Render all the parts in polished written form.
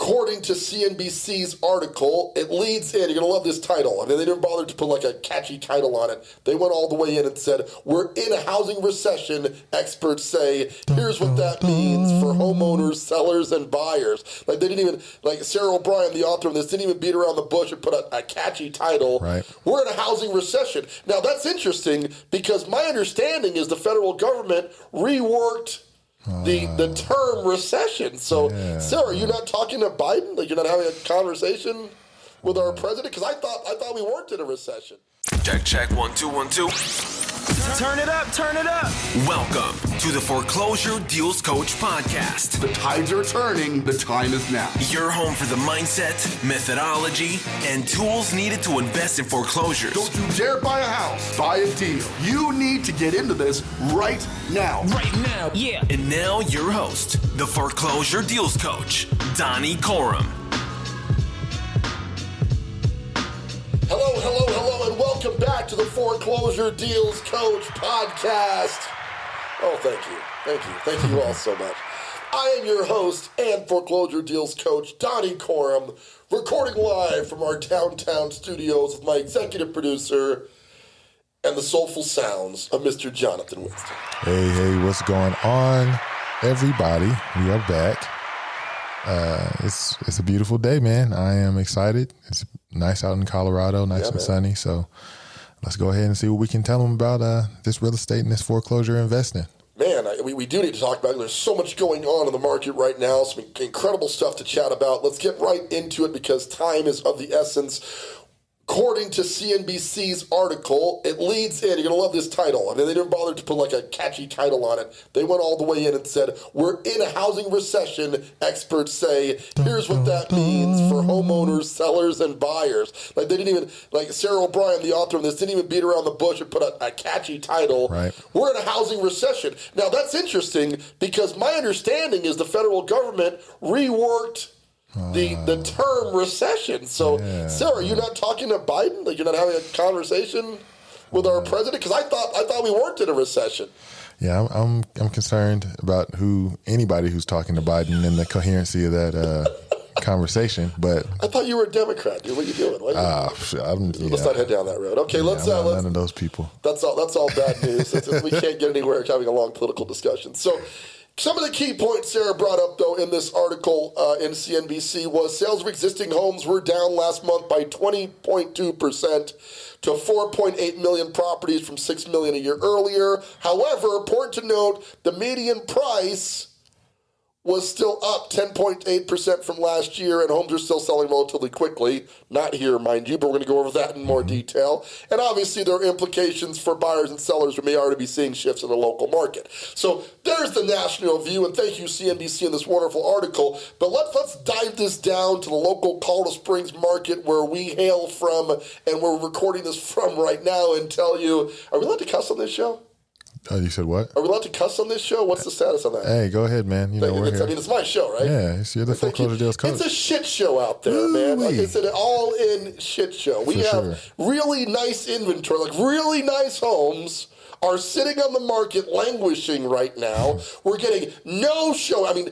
According to CNBC's article, it leads in, you're going to love this title. I mean, they didn't bother to put like a catchy title on it. They went all the way in and said, we're in a housing recession, experts say. Here's what that means for homeowners, sellers, and buyers. Like they didn't even, like Sarah O'Brien, the author of this, didn't even beat around the bush and put a catchy title. Right. We're in a housing recession. Now, that's interesting because my understanding is the federal government reworked the term recession. So, yeah. Sarah, you're not talking to Biden? Like you're not having a conversation with our president? Because I thought we weren't in a recession. Check 1 2 1 2. Turn it up. Welcome to the Foreclosure Deals Coach podcast. The tides are turning. The time is now. Your home for the mindset, methodology, and tools needed to invest in foreclosures. Don't you dare buy a house. Buy a deal. You need to get into this right now. Yeah. And now your host, the Foreclosure Deals Coach, Donnie Coram. Hello, and welcome back to the Foreclosure Deals Coach podcast. Oh, thank you all so much. I am your host and Foreclosure Deals Coach, Donnie Coram, recording live from our downtown studios with my executive producer and the soulful sounds of Mr. Jonathan Winston. Hey, what's going on, everybody? We are back. It's a beautiful day, man. I am excited. It's nice out in Colorado, nice and sunny. So let's go ahead and see what we can tell them about this real estate and this foreclosure investing. Man, we do need to talk about it. There's so much going on in the market right now, some incredible stuff to chat about. Let's get right into it because time is of the essence. According to CNBC's article, it leads in, you're going to love this title. I mean, they didn't bother to put like a catchy title on it. They went all the way in and said, we're in a housing recession, experts say. Here's what that means for homeowners, sellers, and buyers. Like they didn't even, like Sarah O'Brien, the author of this, didn't even beat around the bush and put a catchy title. Right. We're in a housing recession. Now, that's interesting because my understanding is the federal government reworked the term recession. So, yeah. Sarah, you're not talking to Biden? Like you're not having a conversation with our president? Because I thought we weren't in a recession. Yeah, I'm concerned about anybody who's talking to Biden and the coherency of that conversation. But I thought you were a Democrat, dude. What are you doing? Let's not head down that road. Okay, let's none of those people. That's all bad news. We can't get anywhere having a long political discussion. So. Some of the key points Sarah brought up, though, in this article in CNBC was sales of existing homes were down last month by 20.2% to 4.8 million properties from 6 million a year earlier. However, important to note, the median price was still up 10.8% from last year, and homes are still selling relatively quickly. Not here, mind you, but we're going to go over that in more detail. And obviously, there are implications for buyers and sellers who may already be seeing shifts in the local market. So there's the national view, and thank you, CNBC, in this wonderful article. But let's dive this down to the local Colorado Springs market where we hail from, and we're recording this from right now, and tell you, are we allowed to cuss on this show? Oh, you said what? Are we allowed to cuss on this show? What's the status on that? Hey, go ahead, man. We're here. I mean, it's my show, right? Yeah, you're the Foreclosure Deals Coach. It's a shit show out there, man. Like I said, an all-in shit show. We have really nice inventory, like really nice homes are sitting on the market languishing right now. We're getting no showing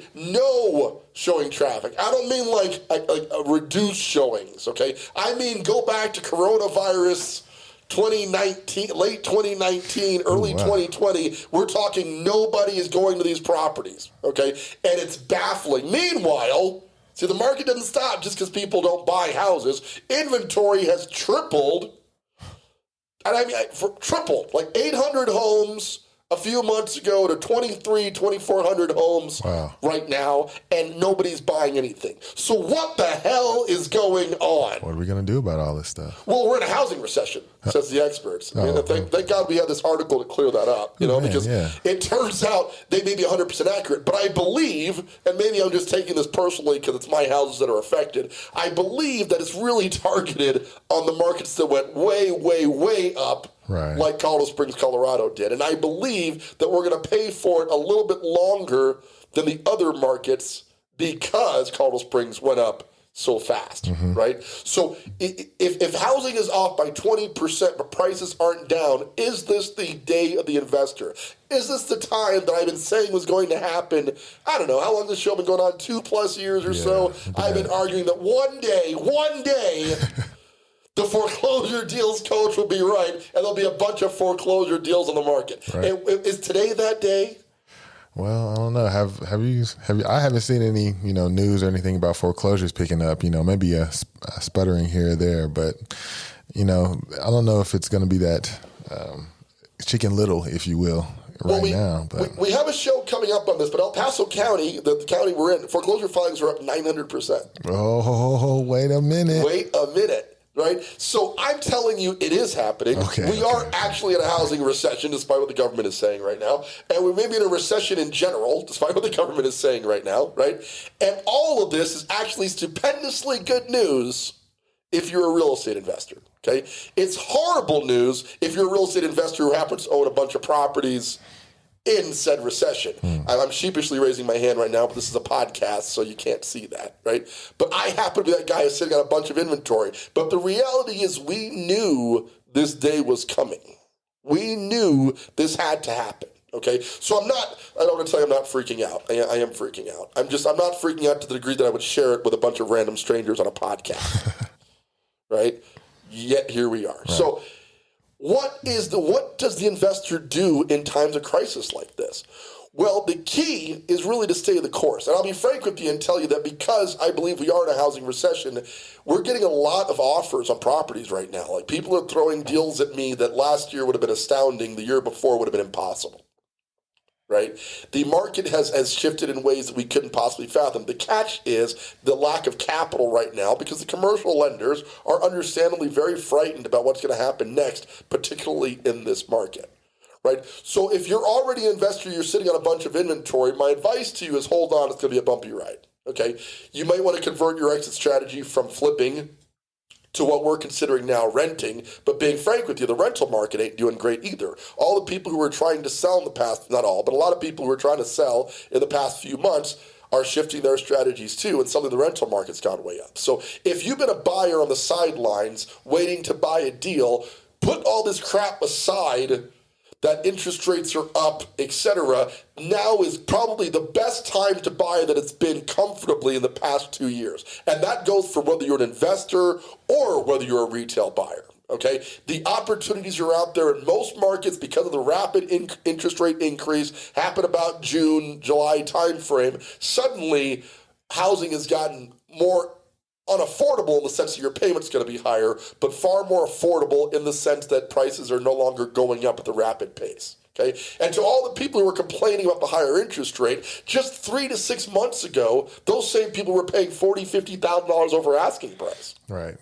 traffic. I don't mean like reduced showings, okay? I mean go back to coronavirus 2019, late 2019, early 2020, we're talking nobody is going to these properties, okay? And it's baffling. Meanwhile, see, the market doesn't stop just because people don't buy houses. Inventory has tripled, and I mean, tripled, like 800 homes a few months ago to 2,400 homes right now, and nobody's buying anything. So what the hell is going on? What are we going to do about all this stuff? Well, we're in a housing recession, says the experts. Thank God we had this article to clear that up, because it turns out they may be 100% accurate. But I believe, and maybe I'm just taking this personally because it's my houses that are affected, I believe that it's really targeted on the markets that went way, way, way up. Right. Like Colorado Springs, Colorado did. And I believe that we're going to pay for it a little bit longer than the other markets because Colorado Springs went up so fast, right? So if housing is off by 20%, but prices aren't down, is this the day of the investor? Is this the time that I've been saying was going to happen? I don't know. How long has this show been going on? 2+ years or so? I've been arguing that one day, the foreclosure deals coach will be right, and there'll be a bunch of foreclosure deals on the market. Right. Is today that day? Well, I don't know. Have you? I haven't seen any, news or anything about foreclosures picking up. Maybe a sputtering here or there, but I don't know if it's going to be that Chicken Little, if you will, now. But we have a show coming up on this. But El Paso County, the county we're in, foreclosure filings are up 900%. Oh, wait a minute. Right? So I'm telling you, it is happening. We are actually in a housing recession, despite what the government is saying right now. And we may be in a recession in general, despite what the government is saying right now, right? And all of this is actually stupendously good news if you're a real estate investor, okay? It's horrible news if you're a real estate investor who happens to own a bunch of properties in said recession. I'm sheepishly raising my hand right now, but this is a podcast, so you can't see that, right? But I happen to be that guy who's sitting on a bunch of inventory. But the reality is we knew this day was coming. We knew this had to happen, okay? So I don't want to tell you I'm not freaking out. I am freaking out. I'm not freaking out to the degree that I would share it with a bunch of random strangers on a podcast, right? Yet here we are. Right. So what does the investor do in times of crisis like this? Well, the key is really to stay the course. And I'll be frank with you and tell you that because I believe we are in a housing recession, we're getting a lot of offers on properties right now. Like people are throwing deals at me that last year would have been astounding, the year before would have been impossible. Right? The market has shifted in ways that we couldn't possibly fathom. The catch is the lack of capital right now because the commercial lenders are understandably very frightened about what's going to happen next, particularly in this market. Right? So if you're already an investor, you're sitting on a bunch of inventory, my advice to you is hold on, it's going to be a bumpy ride. Okay? You might want to convert your exit strategy from flipping to what we're considering now renting, but being frank with you, the rental market ain't doing great either. All the people who were trying to sell in the past, not all, but a lot of people who were trying to sell in the past few months are shifting their strategies too, and suddenly the rental market's gone way up. So if you've been a buyer on the sidelines waiting to buy a deal, put all this crap aside that interest rates are up, etc. Now is probably the best time to buy that it's been comfortably in the past 2 years. And that goes for whether you're an investor or whether you're a retail buyer. Okay? The opportunities are out there in most markets because of the rapid interest rate increase happened about June, July timeframe. Suddenly, housing has gotten more unaffordable in the sense that your payment's going to be higher, but far more affordable in the sense that prices are no longer going up at the rapid pace. Okay, and to all the people who were complaining about the higher interest rate, just 3 to 6 months ago, those same people were paying $40,000, $50,000 over asking price. Right.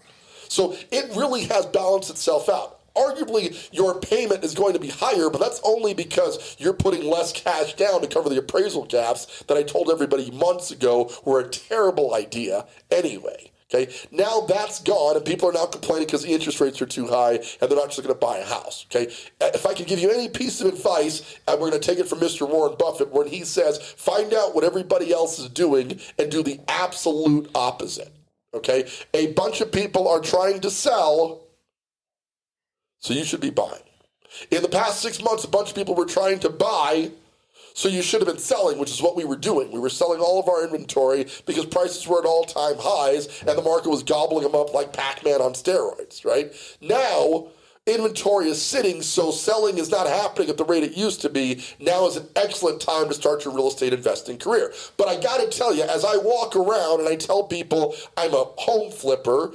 So it really has balanced itself out. Arguably, your payment is going to be higher, but that's only because you're putting less cash down to cover the appraisal gaps that I told everybody months ago were a terrible idea anyway. Okay, now that's gone, and people are now complaining because the interest rates are too high, and they're not just going to buy a house. Okay, if I can give you any piece of advice, and we're going to take it from Mr. Warren Buffett, when he says, find out what everybody else is doing and do the absolute opposite. Okay, a bunch of people are trying to sell, so you should be buying. In the past 6 months, a bunch of people were trying to buy, so you should have been selling, which is what we were doing. We were selling all of our inventory because prices were at all-time highs, and the market was gobbling them up like Pac-Man on steroids, right? Now, inventory is sitting, so selling is not happening at the rate it used to be. Now is an excellent time to start your real estate investing career. But I got to tell you, as I walk around and I tell people I'm a home flipper,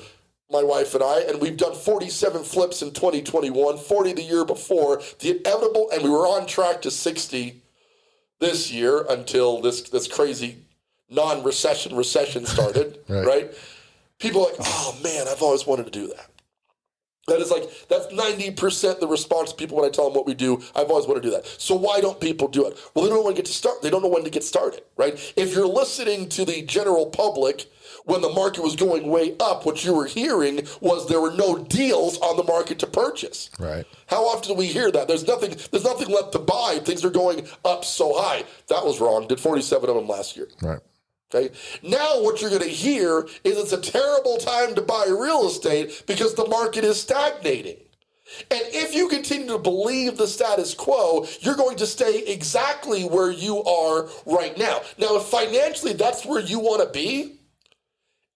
my wife and I, and we've done 47 flips in 2021, 40 the year before, the inevitable, and we were on track to 60 this year until this crazy recession started, right? People are like, oh man, I've always wanted to do that. That's 90% the response to people when I tell them what we do. I've always wanted to do that. So why don't people do it? Well, they don't know when to get to start. They don't know when to get started, right? If you're listening to the general public when the market was going way up, what you were hearing was there were no deals on the market to purchase. Right. How often do we hear that? There's nothing left to buy. Things are going up so high. That was wrong. Did 47 of them last year. Right. Okay. Now what you're going to hear is it's a terrible time to buy real estate because the market is stagnating. And if you continue to believe the status quo, you're going to stay exactly where you are right now. Now, if financially that's where you want to be,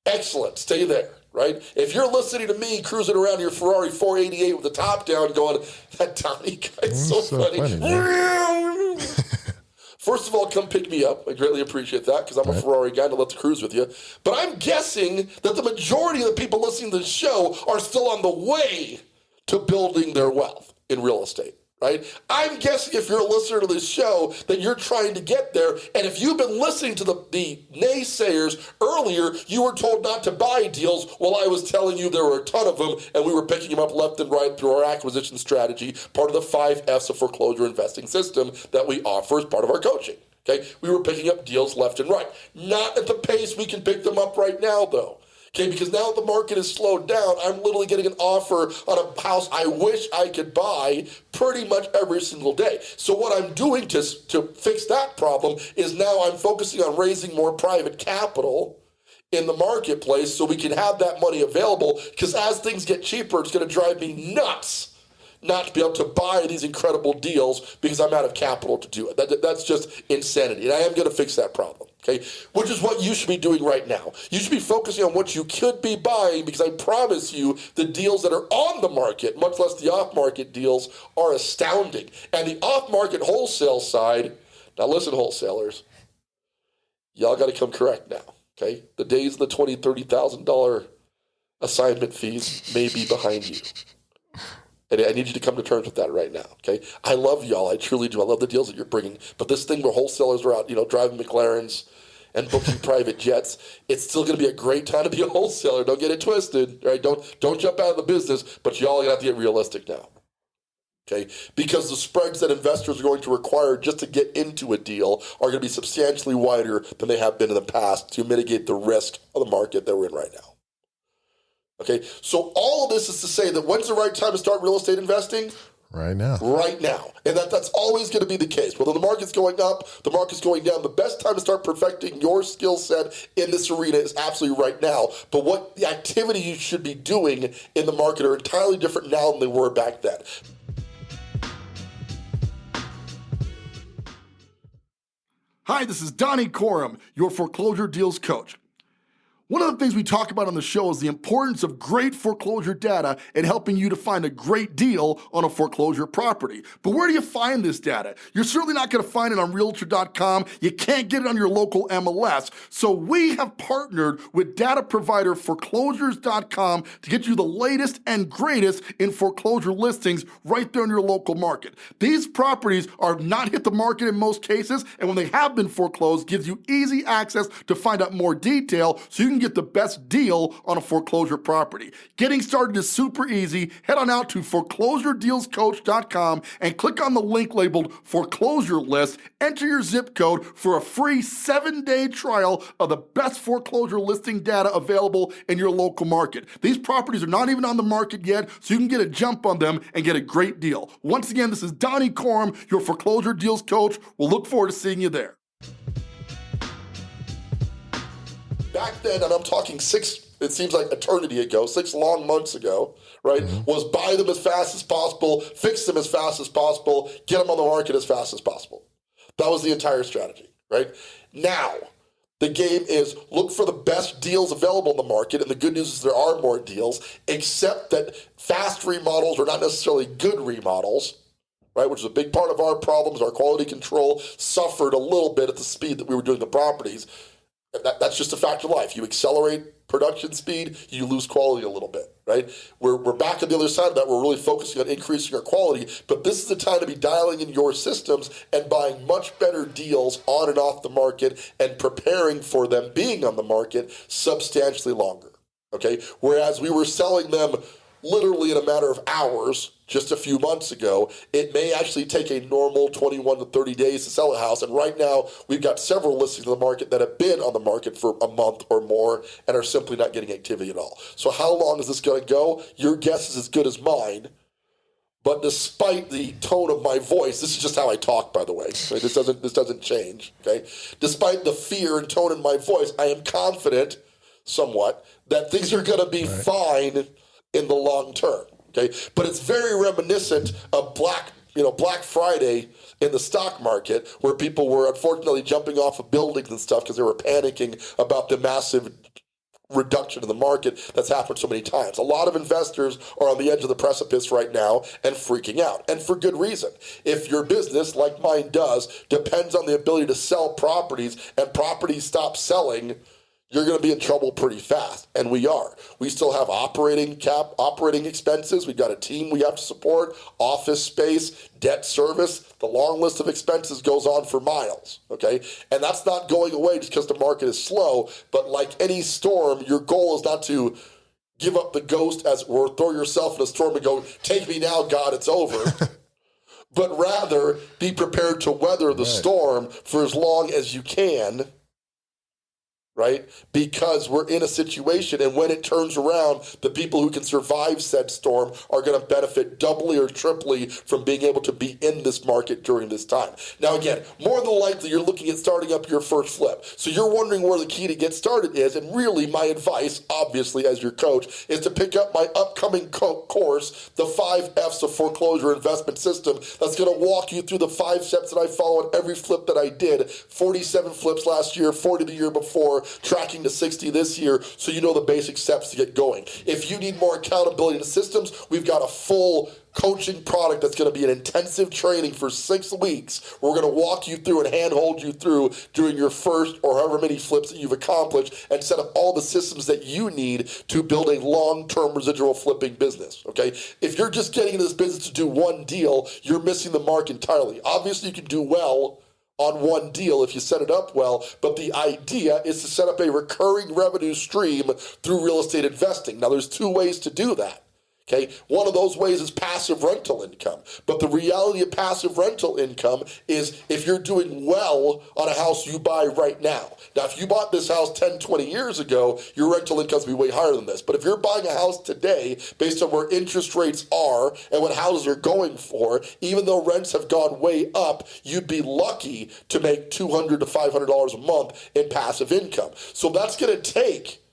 excellent, stay there, right? If you're listening to me cruising around your Ferrari 488 with the top down going, that Donnie guy's so funny. First of all, come pick me up. I greatly appreciate that because I'm a Ferrari guy and I'd love to cruise with you. But I'm guessing that the majority of the people listening to the show are still on the way to building their wealth in real estate, right? I'm guessing if you're a listener to this show that you're trying to get there. And if you've been listening to the naysayers earlier, you were told not to buy deals while I was telling you there were a ton of them and we were picking them up left and right through our acquisition strategy, part of the 5 F's of foreclosure investing system that we offer as part of our coaching. Okay, we were picking up deals left and right. Not at the pace we can pick them up right now, though. Okay, because now the market has slowed down, I'm literally getting an offer on a house I wish I could buy pretty much every single day. So what I'm doing to fix that problem is now I'm focusing on raising more private capital in the marketplace so we can have that money available, because as things get cheaper, it's going to drive me nuts not to be able to buy these incredible deals because I'm out of capital to do it. That's just insanity. And I am going to fix that problem, okay? Which is what you should be doing right now. You should be focusing on what you could be buying, because I promise you the deals that are on the market, much less the off-market deals, are astounding. And the off-market wholesale side, now listen, wholesalers, y'all got to come correct now, okay? The days of the $20,000, $30,000 assignment fees may be behind you. And I need you to come to terms with that right now, okay? I love y'all. I truly do. I love the deals that you're bringing. But this thing where wholesalers are out, driving McLarens and booking private jets, it's still going to be a great time to be a wholesaler. Don't get it twisted, right? Don't jump out of the business, but y'all have to get realistic now, okay? Because the spreads that investors are going to require just to get into a deal are going to be substantially wider than they have been in the past to mitigate the risk of the market that we're in right now. Okay, so all of this is to say that when's the right time to start real estate investing? Right now. Right now. And that's always going to be the case. Whether the market's going up, the market's going down, the best time to start perfecting your skill set in this arena is absolutely right now. But what the activity you should be doing in the market are entirely different now than they were back then. Hi, this is Donnie Corum, your foreclosure deals coach. One of the things we talk about on the show is the importance of great foreclosure data and helping you to find a great deal on a foreclosure property. But where do you find this data? You're certainly not going to find it on Realtor.com. You can't get it on your local MLS. So we have partnered with data provider Foreclosures.com to get you the latest and greatest in foreclosure listings right there in your local market. These properties are not hit the market in most cases, and when they have been foreclosed, gives you easy access to find out more detail so you can get the best deal on a foreclosure property. Getting started is super easy. Head on out to foreclosuredealscoach.com and click on the link labeled foreclosure list. Enter your zip code for a free 7-day trial of the best foreclosure listing data available in your local market. These properties are not even on the market yet, so you can get a jump on them and get a great deal. Once again, this is Donnie Corum, your foreclosure deals coach. We'll look forward to seeing you there. Back then, and I'm talking it seems like eternity ago, 6 long months ago, right, was buy them as fast as possible, fix them as fast as possible, get them on the market as fast as possible. That was the entire strategy, right? Now, the game is look for the best deals available in the market, and the good news is there are more deals, except that fast remodels are not necessarily good remodels, right, which is a big part of our problems. Our quality control suffered a little bit at the speed that we were doing the properties. That's just a fact of life. You accelerate production speed, you lose quality a little bit, right? We're back on the other side of that. We're really focusing on increasing our quality, but this is the time to be dialing in your systems and buying much better deals on and off the market and preparing for them being on the market substantially longer, okay? Whereas we were selling them literally in a matter of hours just a few months ago, it may actually take a normal 21 to 30 days to sell a house. And right now, we've got several listings in the market that have been on the market for a month or more and are simply not getting activity at all. So how long is this going to go? Your guess is as good as mine But despite the tone of my voice, this is just how I talk, by the way. Right? This doesn't change. Okay. Despite the fear and tone in my voice, I am confident, somewhat, that things are going to be fine in the long term. Okay. But it's very reminiscent of Black Friday in the stock market, where people were unfortunately jumping off of buildings and stuff because they were panicking about the massive reduction in the market that's happened so many times. A lot of investors are on the edge of the precipice right now and freaking out, and for good reason. If your business, like mine does, depends on the ability to sell properties and properties stop selling, you're going to be in trouble pretty fast, and we are. We still have operating expenses. We've got a team we have to support, office space, debt service. The long list of expenses goes on for miles, okay? And that's not going away just because the market is slow, but like any storm, your goal is not to give up the ghost or throw yourself in a storm and go, take me now, God, it's over. But rather be prepared to weather the storm for as long as you can, right? Because we're in a situation, and when it turns around, the people who can survive said storm are going to benefit doubly or triply from being able to be in this market during this time. Now, again, more than likely, you're looking at starting up your first flip. So you're wondering where the key to get started is, and really my advice, obviously, as your coach, is to pick up my upcoming course, the 5 F's of Foreclosure Investment System, that's going to walk you through the 5 steps that I follow on every flip that I did. 47 flips last year, 40 the year before, tracking to 60 this year, so you know the basic steps to get going. If you need more accountability to systems, we've got a full coaching product that's going to be an intensive training for 6 weeks. We're going to walk you through and handhold you through during your first or however many flips that you've accomplished, and set up all the systems that you need to build a long-term residual flipping business, okay? If you're just getting into this business to do one deal, you're missing the mark entirely. Obviously, you can do well on one deal if you set it up well, but the idea is to set up a recurring revenue stream through real estate investing. Now, there's 2 ways to do that. Okay, one of those ways is passive rental income. But the reality of passive rental income is if you're doing well on a house you buy right now. Now, if you bought this house 10, 20 years ago, your rental income will be way higher than this. But if you're buying a house today based on where interest rates are and what houses are going for, even though rents have gone way up, you'd be lucky to make $200 to $500 a month in passive income. So that's going to take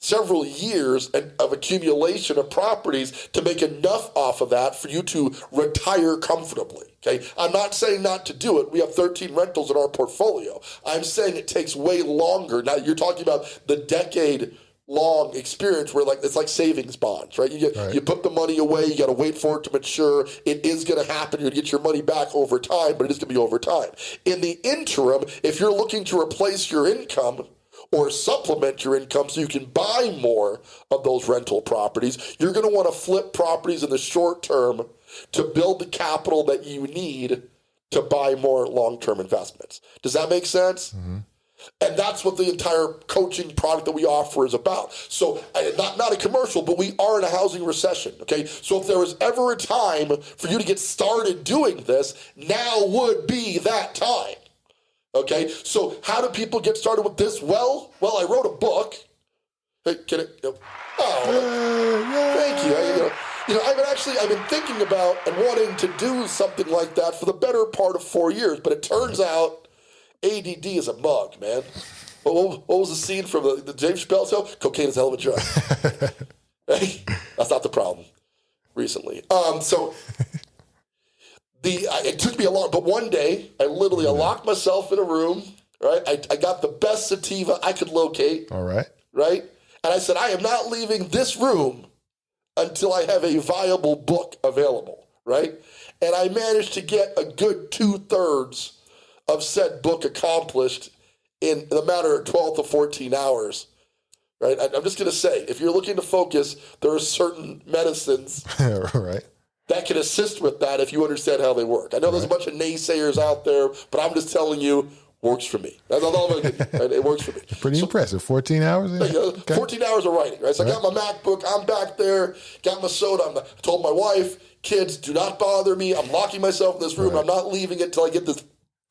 several years of accumulation of properties to make enough off of that for you to retire comfortably. Okay, I'm not saying not to do it. We have 13 rentals in our portfolio. I'm saying it takes way longer. Now, you're talking about the decade-long experience where it's like savings bonds, right? You put the money away, you got to wait for it to mature. It is going to happen. You're going to get your money back over time, but it is going to be over time. In the interim, if you're looking to replace your income or supplement your income so you can buy more of those rental properties, you're going to want to flip properties in the short term to build the capital that you need to buy more long-term investments. Does that make sense? Mm-hmm. And that's what the entire coaching product that we offer is about. So not a commercial, but we are in a housing recession, okay? So if there was ever a time for you to get started doing this, now would be that time. Okay, so how do people get started with this? Well, I wrote a book. Hey, can it? Oh, thank you. I've been thinking about and wanting to do something like that for the better part of 4 years, but it turns out ADD is a mug, man. What was the scene from the James Chappelle show? Cocaine is a hell of a drug. Hey, that's not the problem. Recently, it took me a long, but one day I locked myself in a room, right? I got the best sativa I could locate. All right. Right? And I said, I am not leaving this room until I have a viable book available, right? And I managed to get a good 2/3 of said book accomplished in the matter of 12 to 14 hours, right? I'm just going to say, if you're looking to focus, there are certain medicines right, that can assist with that if you understand how they work. I know there's a bunch of naysayers out there, but I'm just telling you, works for me. That's all I'm going to do. It works for me. Pretty impressive. 14 hours? Okay. 14 hours of writing, right? So I got my MacBook. I'm back there. Got my soda. I told my wife, kids, do not bother me. I'm locking myself in this room. I'm not leaving it until I get this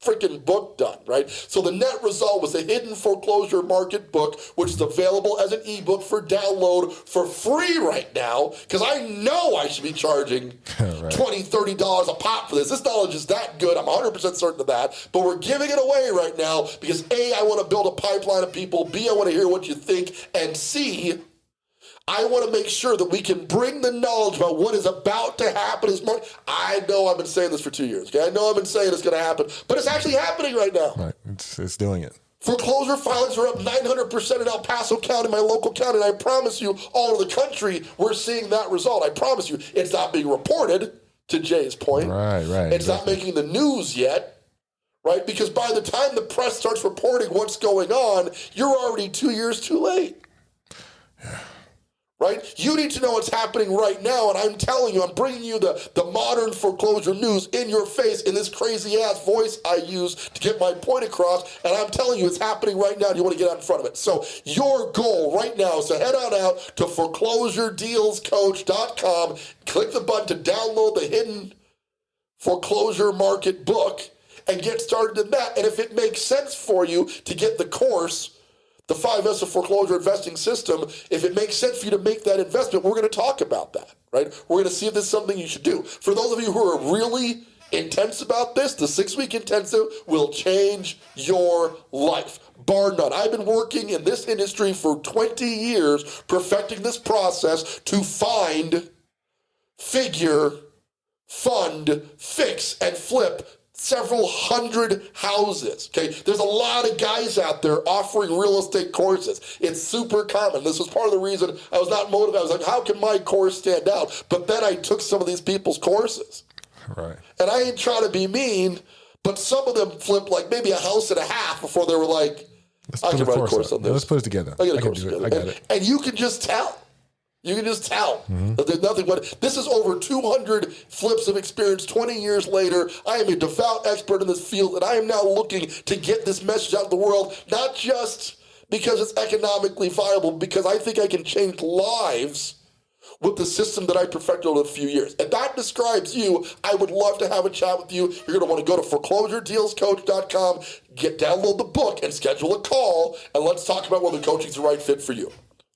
freaking book done, right? So the net result was a hidden foreclosure market book, which is available as an ebook for download for free right now, because I know I should be charging $20, $30 a pop for this. This knowledge is that good. I'm 100% certain of that. But we're giving it away right now because A, I want to build a pipeline of people. B, I want to hear what you think. And C, I want to make sure that we can bring the knowledge about what is about to happen. I know I've been saying this for 2 years. Okay? I know I've been saying it's going to happen, but it's actually happening right now. Right, it's doing it. Foreclosure filings are up 900% in El Paso County, my local county, and I promise you, all over the country, we're seeing that result. I promise you, it's not being reported, to Jay's point. Right. It's not making the news yet, right? Because by the time the press starts reporting what's going on, you're already 2 years too late. Yeah. Right? You need to know what's happening right now, and I'm telling you, I'm bringing you the modern foreclosure news in your face in this crazy-ass voice I use to get my point across, and I'm telling you it's happening right now, and you want to get out in front of it. So your goal right now is to head on out to foreclosuredealscoach.com, click the button to download the hidden foreclosure market book, and get started in that. And if it makes sense for you to get the course, the 5S of foreclosure investing system, if it makes sense for you to make that investment, we're going to talk about that, right? We're going to see if this is something you should do. For those of you who are really intense about this, the 6-week intensive will change your life, bar none. I've been working in this industry for 20 years, perfecting this process to find, figure, fund, fix, and flip several hundred houses, okay? There's a lot of guys out there offering real estate courses. It's super common. This was part of the reason I was not motivated. I was like, how can my course stand out? But then I took some of these people's courses. Right. And I ain't trying to be mean, but some of them flipped like maybe a house and a half before they were like, I can write a course on this. Let's put it together. I get a course together. I got it. And you can just tell. You can just tell that there's nothing but this is over 200 flips of experience 20 years later. I am a devout expert in this field, and I am now looking to get this message out to the world, not just because it's economically viable, because I think I can change lives with the system that I perfected over a few years. If that describes you, I would love to have a chat with you. You're going to want to go to foreclosuredealscoach.com, download the book, and schedule a call, and let's talk about whether coaching is the right fit for you.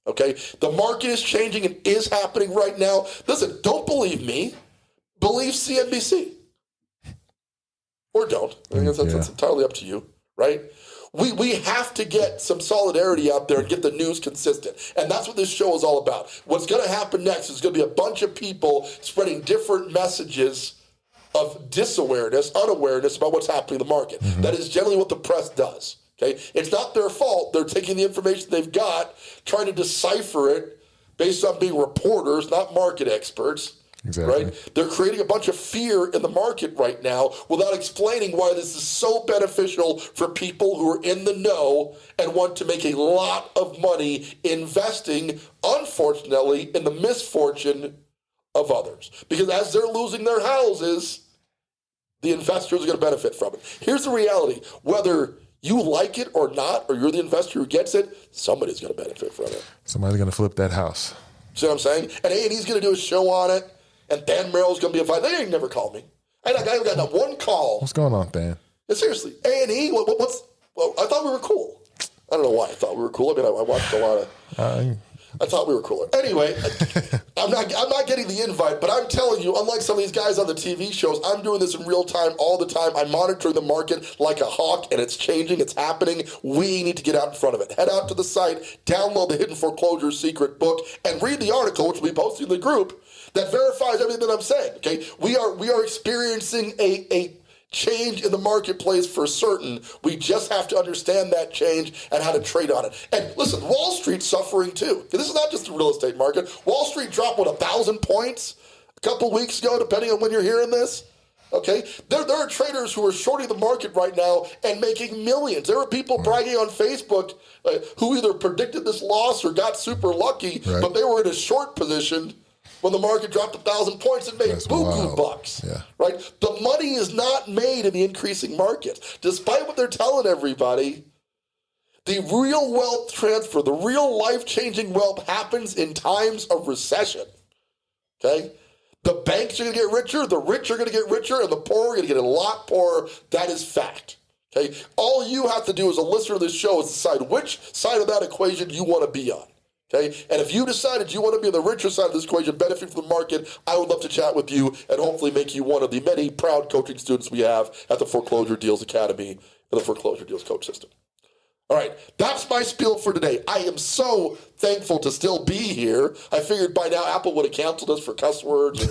Okay, the market is changing and is happening right now. Listen, don't believe me. Believe CNBC. Or don't. I guess that's entirely up to you, right? We have to get some solidarity out there and get the news consistent. And that's what this show is all about. What's going to happen next is going to be a bunch of people spreading different messages of disawareness, unawareness about what's happening in the market. That is generally what the press does. Okay, it's not their fault. They're taking the information they've got, trying to decipher it based on being reporters, not market experts. Exactly. Right? They're creating a bunch of fear in the market right now without explaining why this is so beneficial for people who are in the know and want to make a lot of money investing, unfortunately, in the misfortune of others. Because as they're losing their houses, the investors are going to benefit from it. Here's the reality. Whether you like it or not, or you're the investor who gets it, somebody's going to benefit from it. Somebody's going to flip that house. See what I'm saying? And A&E's going to do a show on it, and Dan Merrill's going to be a fight. They ain't never called me. I haven't got not one call. What's going on, Dan? Yeah, seriously, A&E, what's... Well, I thought we were cool. I don't know why I thought we were cool. I mean, I watched a lot of... I thought we were cooler. Anyway, I'm not getting the invite, but I'm telling you, unlike some of these guys on the TV shows, I'm doing this in real time all the time. I'm monitoring the market like a hawk, and it's changing. It's happening. We need to get out in front of it. Head out to the site, download the Hidden Foreclosure Secret book, and read the article, which we'll be posting in the group, that verifies everything that I'm saying. Okay, we are experiencing a change in the marketplace for certain. We just have to understand that change and how to trade on it. And listen, Wall Street's suffering too. This is not just the real estate market. Wall Street dropped, 1,000 points a couple weeks ago, depending on when you're hearing this. Okay? There are traders who are shorting the market right now and making millions. There are people bragging on Facebook who either predicted this loss or got super lucky, but they were in a short position when the market dropped 1,000 points and made buku bucks, right? The money is not made in the increasing market. Despite what they're telling everybody, the real wealth transfer, the real life-changing wealth happens in times of recession, okay? The banks are going to get richer, the rich are going to get richer, and the poor are going to get a lot poorer. That is fact. Okay? All you have to do as a listener of this show is decide which side of that equation you want to be on. Okay? And if you decided you want to be on the richer side of this equation, benefit from the market, I would love to chat with you and hopefully make you one of the many proud coaching students we have at the Foreclosure Deals Academy and the Foreclosure Deals Coach System. All right, that's my spiel for today. I am so thankful to still be here. I figured by now Apple would have canceled us for cuss words or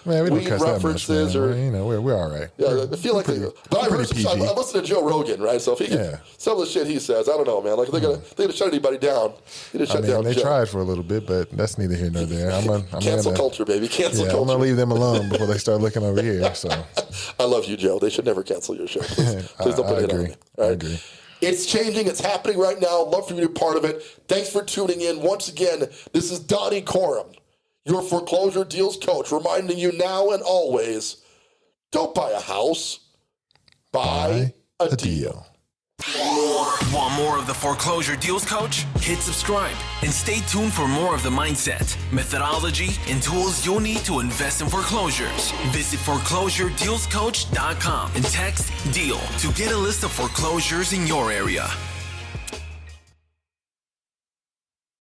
Man, we don't weed cuss references that much, man. or You know, we're all right. Yeah, I feel like but I listen to Joe Rogan, right? So if he can, some of the shit he says, I don't know, man. Like they're gonna shut anybody down. They tried for a little bit, but that's neither here nor there. I'm cancel culture, baby. Cancel culture. I'm gonna leave them alone before they start looking over here. So I love you, Joe. They should never cancel your show. Please don't put it on me. All right? I agree. It's changing. It's happening right now. Love for you to be part of it. Thanks for tuning in. Once again, this is Donnie Corum, your foreclosure deals coach, reminding you now and always, don't buy a house, buy a deal. Want more of the Foreclosure Deals Coach? Hit subscribe and stay tuned for more of the mindset, methodology, and tools you'll need to invest in foreclosures. Visit foreclosuredealscoach.com and text DEAL to get a list of foreclosures in your area.